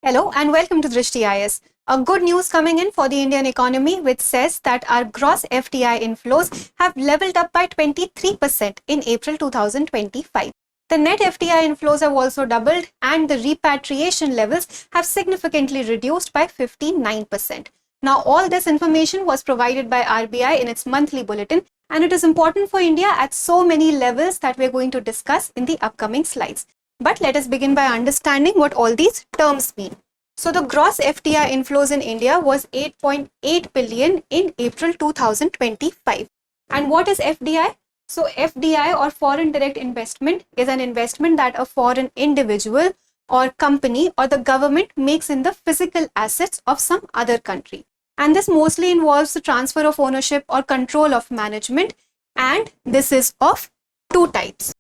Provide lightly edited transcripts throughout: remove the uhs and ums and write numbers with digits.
Hello and welcome to DrishtiIAS. A good news coming in for the Indian economy, which says that our gross FDI inflows have leveled up by 23% in April 2025. The net FDI inflows have also doubled and the repatriation levels have significantly reduced by 59%. Now, all this information was provided by RBI in its monthly bulletin, and it is important for India at so many levels that we're going to discuss in the upcoming slides. But let us begin by understanding what all these terms mean. So the gross FDI inflows in India was 8.8 billion in April 2025. And what is FDI? So FDI, or foreign direct investment, is an investment that a foreign individual or company or the government makes in the physical assets of some other country. And this mostly involves the transfer of ownership or control of management, and this is of two types.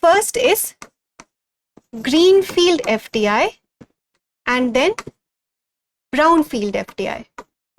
First is greenfield FDI and then brownfield FDI.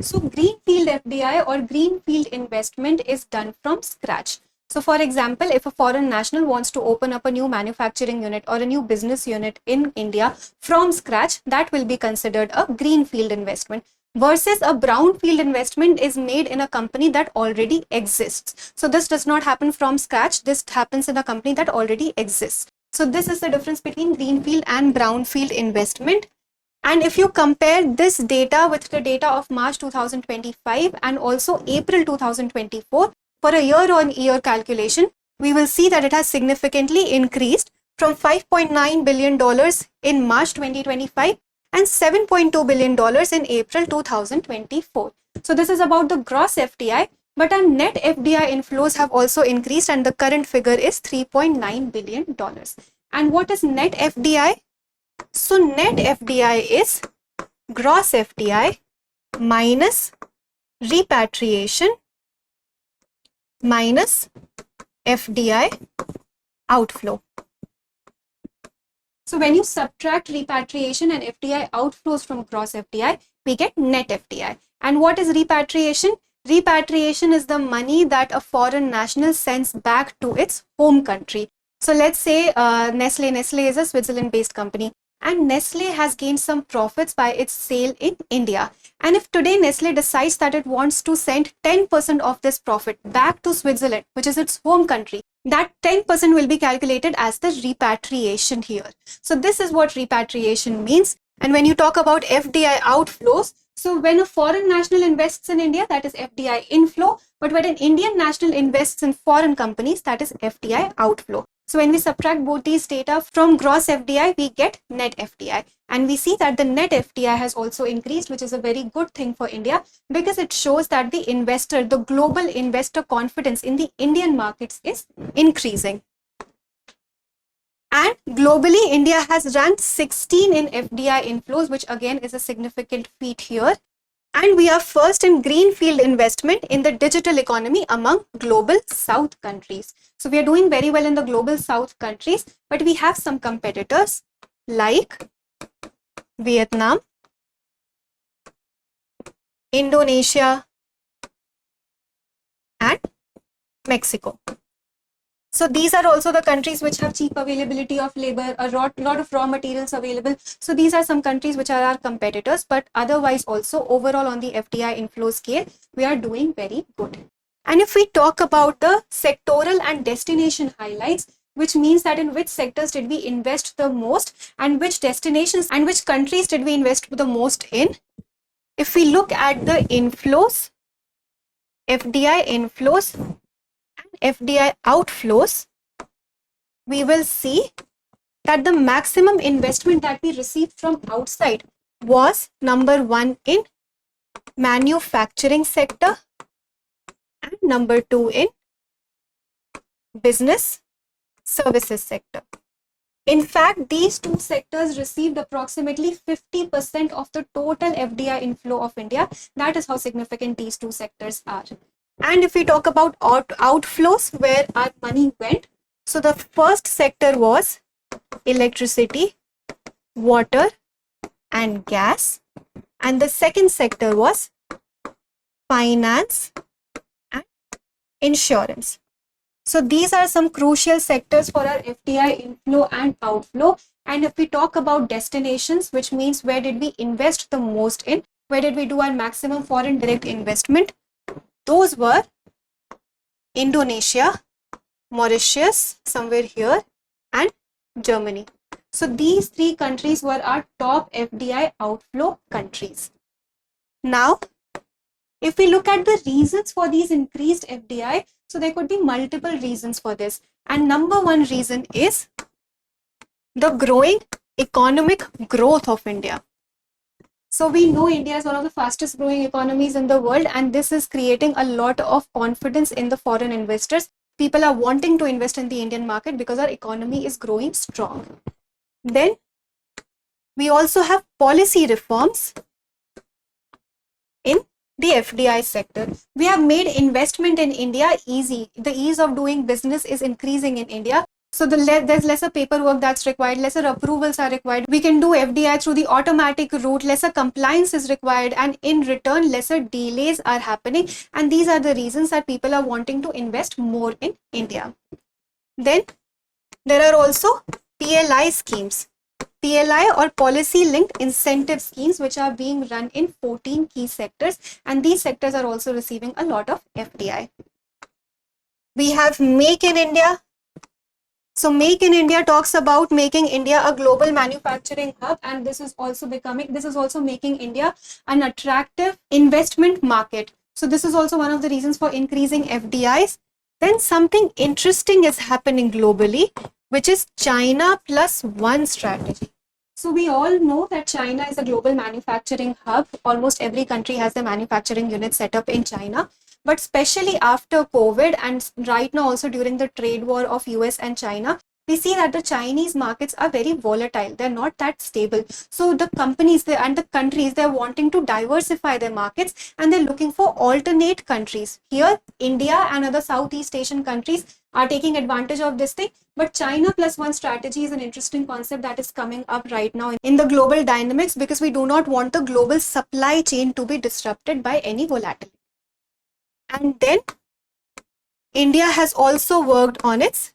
So greenfield FDI or greenfield investment is done from scratch. So for example, if a foreign national wants to open up a new manufacturing unit or a new business unit in India from scratch, that will be considered a greenfield investment. Versus a brownfield investment is made in a company that already exists. So this does not happen from scratch. This happens in a company that already exists. So this is the difference between greenfield and brownfield investment. And if you compare this data with the data of March 2025 and also April 2024, for a year-on-year calculation, we will see that it has significantly increased from $5.9 billion in March 2025 and $7.2 billion in April 2024. So this is about the gross FDI, but our net FDI inflows have also increased and the current figure is $3.9 billion. And what is net FDI? So net FDI is gross FDI minus repatriation minus FDI outflow. So when you subtract repatriation and FDI outflows from gross FDI, we get net FDI. And what is repatriation? Repatriation is the money that a foreign national sends back to its home country. So let's say Nestle is a Switzerland-based company, and Nestle has gained some profits by its sale in India. And if today Nestle decides that it wants to send 10% of this profit back to Switzerland, which is its home country, that 10% will be calculated as the repatriation here. So this is what repatriation means. And when you talk about FDI outflows, so when a foreign national invests in India, that is FDI inflow. But when an Indian national invests in foreign companies, that is FDI outflow. So when we subtract both these data from gross FDI, we get net FDI. And we see that the net FDI has also increased, which is a very good thing for India because it shows that the investor, the global investor confidence in the Indian markets is increasing. And globally, India has ranked 16 in FDI inflows, which again is a significant feat here. And we are first in greenfield investment in the digital economy among global South countries. So we are doing very well in the global South countries, but we have some competitors like Vietnam, Indonesia, and Mexico. So these are also the countries which have cheap availability of labor, a lot of raw materials available. So these are some countries which are our competitors, but otherwise also overall on the FDI inflow scale, we are doing very good. And if we talk about the sectoral and destination highlights, which means that in which sectors did we invest the most and which destinations and which countries did we invest the most in. If we look at the inflows, FDI inflows, FDI outflows, we will see that the maximum investment that we received from outside was number 1 in manufacturing sector and number 2 in business services sector. In fact, these two sectors received approximately 50% of the total FDI inflow of India. That is how significant these two sectors are. And if we talk about outflows, where our money went, so the first sector was electricity, water, and gas. And the second sector was finance and insurance. So these are some crucial sectors for our FDI inflow and outflow. And if we talk about destinations, which means where did we invest the most in, where did we do our maximum foreign direct investment, those were Indonesia, Mauritius, somewhere here, and Germany. So these three countries were our top FDI outflow countries. Now, if we look at the reasons for these increased FDI, so there could be multiple reasons for this. And number one reason is the growing economic growth of India. So we know India is one of the fastest growing economies in the world, and this is creating a lot of confidence in the foreign investors. People are wanting to invest in the Indian market because our economy is growing strong. Then we also have policy reforms in the FDI sector. We have made investment in India easy. The ease of doing business is increasing in India. So there's lesser paperwork that's required, lesser approvals are required. We can do FDI through the automatic route, lesser compliance is required, and in return, lesser delays are happening. And these are the reasons that people are wanting to invest more in India. Then there are also PLI schemes. PLI or policy linked incentive schemes, which are being run in 14 key sectors, and these sectors are also receiving a lot of FDI. We have Make in India. So Make in India talks about making India a global manufacturing hub, and this is also making India an attractive investment market. So this is also one of the reasons for increasing FDIs. Then something interesting is happening globally, which is China plus one strategy. So we all know that China is a global manufacturing hub. Almost every country has their manufacturing unit set up in China. But especially after COVID and right now also during the trade war of US and China, we see that the Chinese markets are very volatile. They're not that stable. So the companies and the countries, they're wanting to diversify their markets and they're looking for alternate countries. Here, India and other Southeast Asian countries are taking advantage of this thing. But China plus one strategy is an interesting concept that is coming up right now in the global dynamics, because we do not want the global supply chain to be disrupted by any volatility. And then India has also worked on its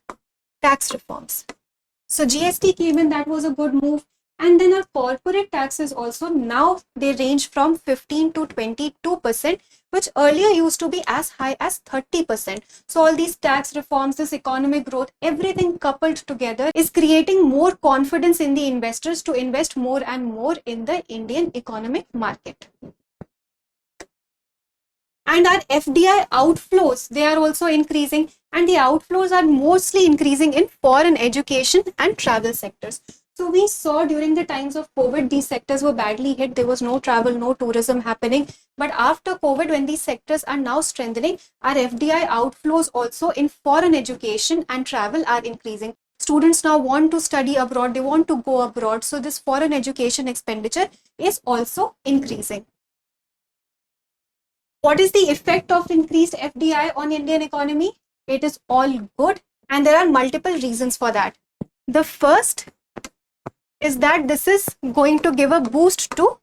tax reforms. So GST came in, that was a good move. And then our corporate taxes also, now they range from 15 to 22%, which earlier used to be as high as 30%. So all these tax reforms, this economic growth, everything coupled together is creating more confidence in the investors to invest more and more in the Indian economic market. And our FDI outflows, they are also increasing, and the outflows are mostly increasing in foreign education and travel sectors. So we saw during the times of COVID, these sectors were badly hit. There was no travel, no tourism happening. But after COVID, when these sectors are now strengthening, our FDI outflows also in foreign education and travel are increasing. Students now want to study abroad, they want to go abroad. So this foreign education expenditure is also increasing. What is the effect of increased FDI on Indian economy? It is all good, and there are multiple reasons for that. The first is that this is going to give a boost to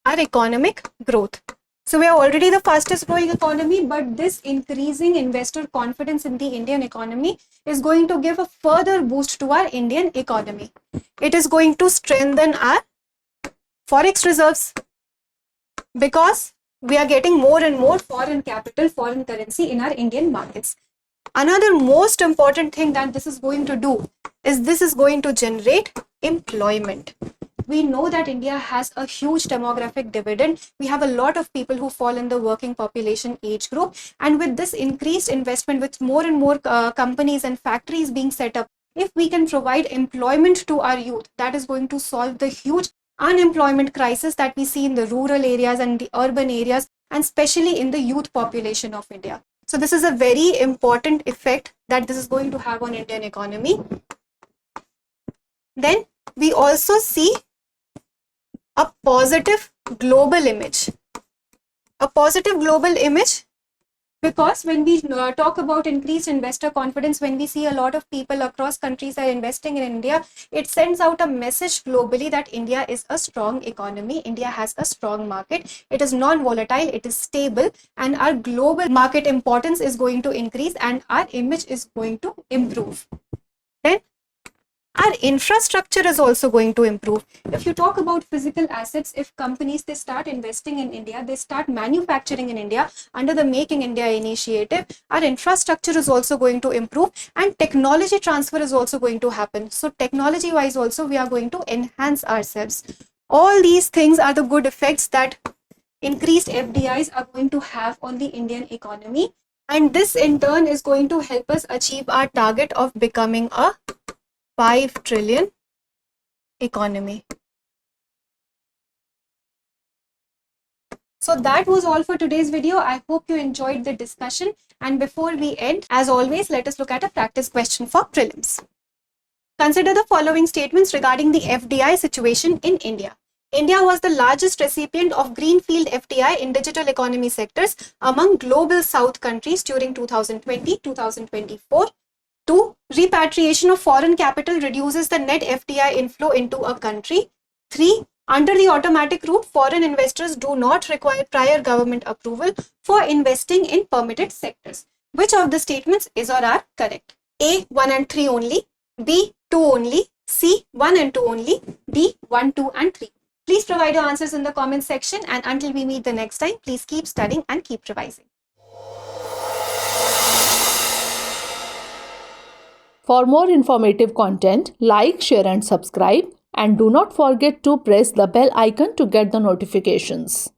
our economic growth. So we are already the fastest growing economy, but this increasing investor confidence in the Indian economy is going to give a further boost to our Indian economy. It is going to strengthen our forex reserves, because we are getting more and more foreign capital, foreign currency in our Indian markets. Another most important thing that this is going to do is this is going to generate employment. We know that India has a huge demographic dividend. We have a lot of people who fall in the working population age group. And with this increased investment, with more and more companies and factories being set up, if we can provide employment to our youth, that is going to solve the huge unemployment crisis that we see in the rural areas and the urban areas, and especially in the youth population of India. So this is a very important effect that this is going to have on Indian economy. Then we also see a positive global image. A positive global image, because when we talk about increased investor confidence, when we see a lot of people across countries are investing in India, it sends out a message globally that India is a strong economy. India has a strong market. It is non-volatile, it is stable, and our global market importance is going to increase and our image is going to improve. Then Our infrastructure is also going to improve. If you talk about physical assets, if companies, they start investing in India, they start manufacturing in India under the Make in India initiative, our infrastructure is also going to improve and technology transfer is also going to happen. So technology wise also we are going to enhance ourselves. All these things are the good effects that increased FDIs are going to have on the Indian economy. And this in turn is going to help us achieve our target of becoming a 5 trillion economy. So that was all for today's video. I hope you enjoyed the discussion. And before we end, as always, let us look at a practice question for prelims. Consider the following statements regarding the FDI situation in India. India was the largest recipient of greenfield FDI in digital economy sectors among global South countries during 2020-2024. 2. Repatriation of foreign capital reduces the net FDI inflow into a country. 3. Under the automatic route, foreign investors do not require prior government approval for investing in permitted sectors. Which of the statements is or are correct? A. 1 and 3 only. B. 2 only. C. 1 and 2 only. D. 1, 2 and 3. Please provide your answers in the comment section, and until we meet the next time, please keep studying and keep revising. For more informative content, like, share and subscribe, and do not forget to press the bell icon to get the notifications.